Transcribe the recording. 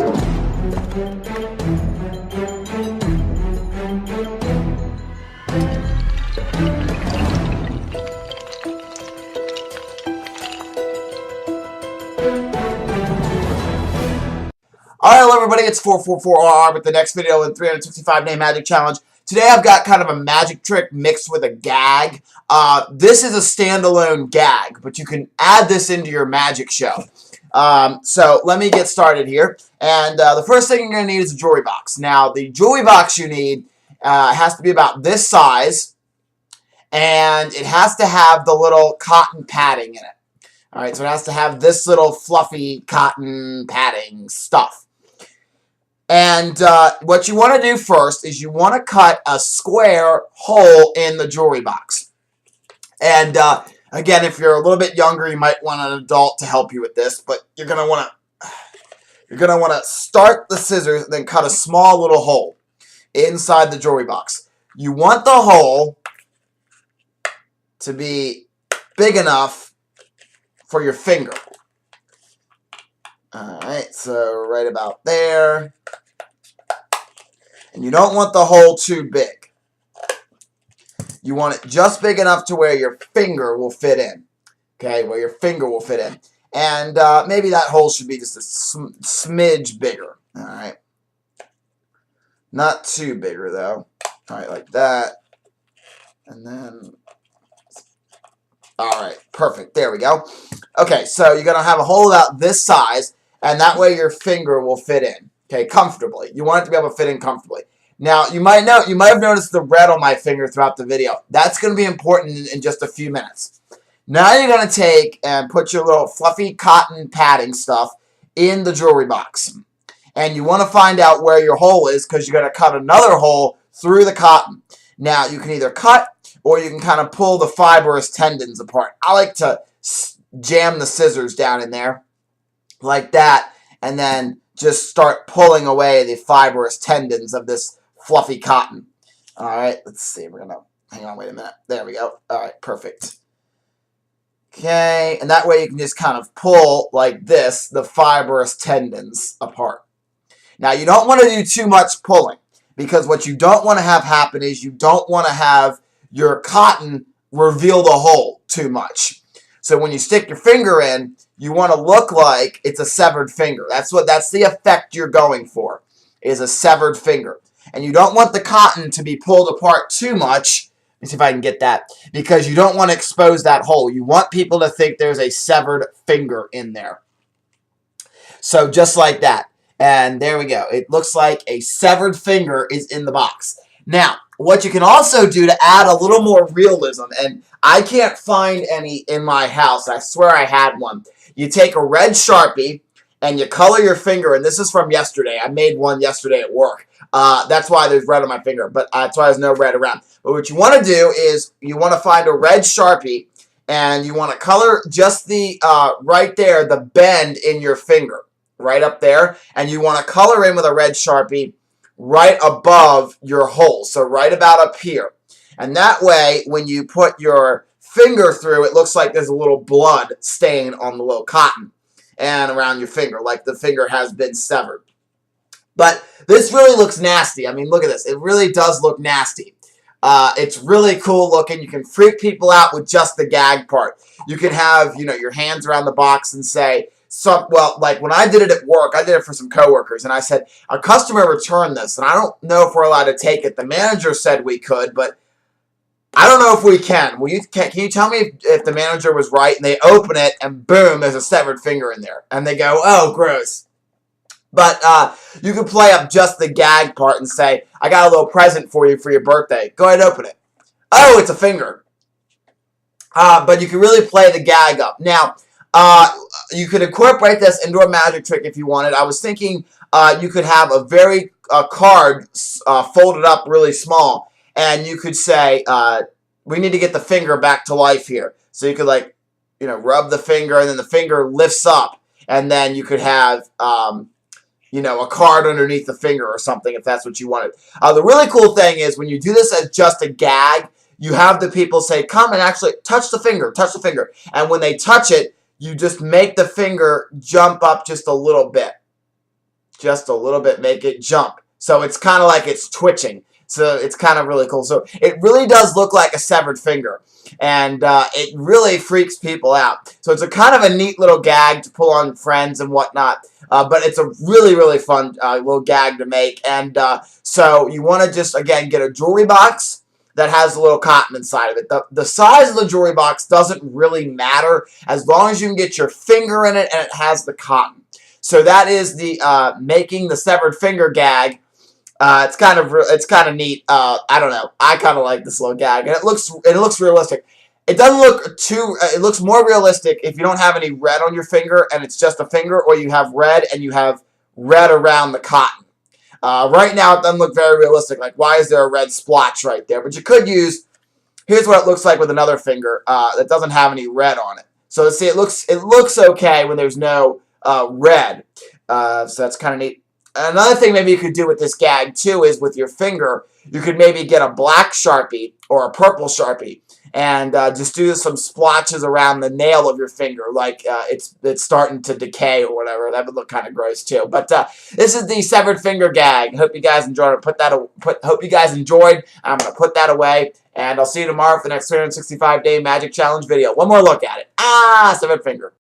Alright, hello everybody, it's 444RR with the next video in 365 Name Magic Challenge. Today I've got kind of a magic trick mixed with a gag. This is a standalone gag, but you can add this into your magic show. So let me get started here. And the first thing you're going to need is a jewelry box. Now, the jewelry box you need has to be about this size, and it has to have the little cotton padding in it. Alright, so it has to have this little fluffy cotton padding stuff. And what you want to do first is you want to cut a square hole in the jewelry box. And again, if you're a little bit younger, you might want an adult to help you with this. But you're gonna want to start the scissors and then cut a small little hole inside the jewelry box. You want the hole to be big enough for your finger. Alright, so right about there. And you don't want the hole too big. You want it just big enough to where your finger will fit in. Okay, where your finger will fit in. And maybe that hole should be just a smidge bigger. Alright. Not too bigger though. Alright, like that. And then... Alright, perfect. There we go. Okay, so you're going to have a hole about this size. And that way your finger will fit in, okay, comfortably. You want it to be able to fit in comfortably. Now, you might have noticed the red on my finger throughout the video. That's going to be important in just a few minutes. Now you're going to take and put your little fluffy cotton padding stuff in the jewelry box. And you want to find out where your hole is because you're going to cut another hole through the cotton. Now, you can either cut or you can kind of pull the fibrous tendons apart. I like to jam the scissors down in there. Like that, and then just start pulling away the fibrous tendons of this fluffy cotton. Alright, let's see. We're gonna hang on, wait a minute. There we go. Alright, perfect. Okay, and that way you can just kind of pull like this the fibrous tendons apart. Now you don't want to do too much pulling because what you don't want to have happen is you don't want to have your cotton reveal the hole too much. So when you stick your finger in, you want to look like it's a severed finger. That's the effect you're going for, is a severed finger. And you don't want the cotton to be pulled apart too much. Let me see if I can get that. Because you don't want to expose that hole. You want people to think there's a severed finger in there. So just like that. And there we go. It looks like a severed finger is in the box. Now, what you can also do to add a little more realism, and I can't find any in my house. I swear I had one. You take a red Sharpie and you color your finger, and this is from yesterday. I made one yesterday at work. That's why there's red on my finger, but that's why there's no red around. But what you want to do is you want to find a red Sharpie, and you want to color just the, right there, the bend in your finger, right up there. And you want to color in with a red Sharpie right above your hole, so right about up here. And that way, when you put your finger through, it looks like there's a little blood stain on the little cotton and around your finger, like the finger has been severed. But this really looks nasty. I mean, look at this. It really does look nasty. It's really cool looking. You can freak people out with just the gag part. You can have, you know, your hands around the box and say, well, like when I did it at work, I did it for some coworkers, and I said, a customer returned this, and I don't know if we're allowed to take it. The manager said we could, but I don't know if we can. Can you tell me if the manager was right? And they open it, and boom, there's a severed finger in there. And they go, oh, gross. But you can play up just the gag part and say, I got a little present for you for your birthday. Go ahead and open it. Oh, it's a finger. But you can really play the gag up. Now, you could incorporate this into a magic trick if you wanted. I was thinking you could have a card folded up really small. And you could say, we need to get the finger back to life here. So you could, like, you know, rub the finger, and then the finger lifts up. And then you could have, you know, a card underneath the finger or something if that's what you wanted. The really cool thing is when you do this as just a gag, you have the people say, come and actually touch the finger, touch the finger. And when they touch it, you just make the finger jump up just a little bit. just a little bit, make it jump. So it's kind of like it's twitching. So it's kind of really cool. So it really does look like a severed finger. And it really freaks people out. So it's a kind of a neat little gag to pull on friends and whatnot. But it's a really, really fun little gag to make. And so you want to just, again, get a jewelry box that has a little cotton inside of it. The size of the jewelry box doesn't really matter as long as you can get your finger in it and it has the cotton. So that is the making the severed finger gag. It's kind of neat. I don't know. I kind of like this little gag, and it looks realistic. It doesn't look too. It looks more realistic if you don't have any red on your finger and it's just a finger, or you have red and you have red around the cotton. Right now, it doesn't look very realistic. Like, why is there a red splotch right there? But you could use. Here's what it looks like with another finger that doesn't have any red on it. So see, it looks okay when there's no red. So that's kind of neat. Another thing maybe you could do with this gag too is with your finger, you could maybe get a black Sharpie or a purple Sharpie and just do some splotches around the nail of your finger, like it's starting to decay or whatever. That would look kind of gross too. But this is the severed finger gag. Hope you guys enjoyed it. Hope you guys enjoyed. I'm gonna put that away, and I'll see you tomorrow for the next 365-day Magic Challenge video. One more look at it. Severed finger.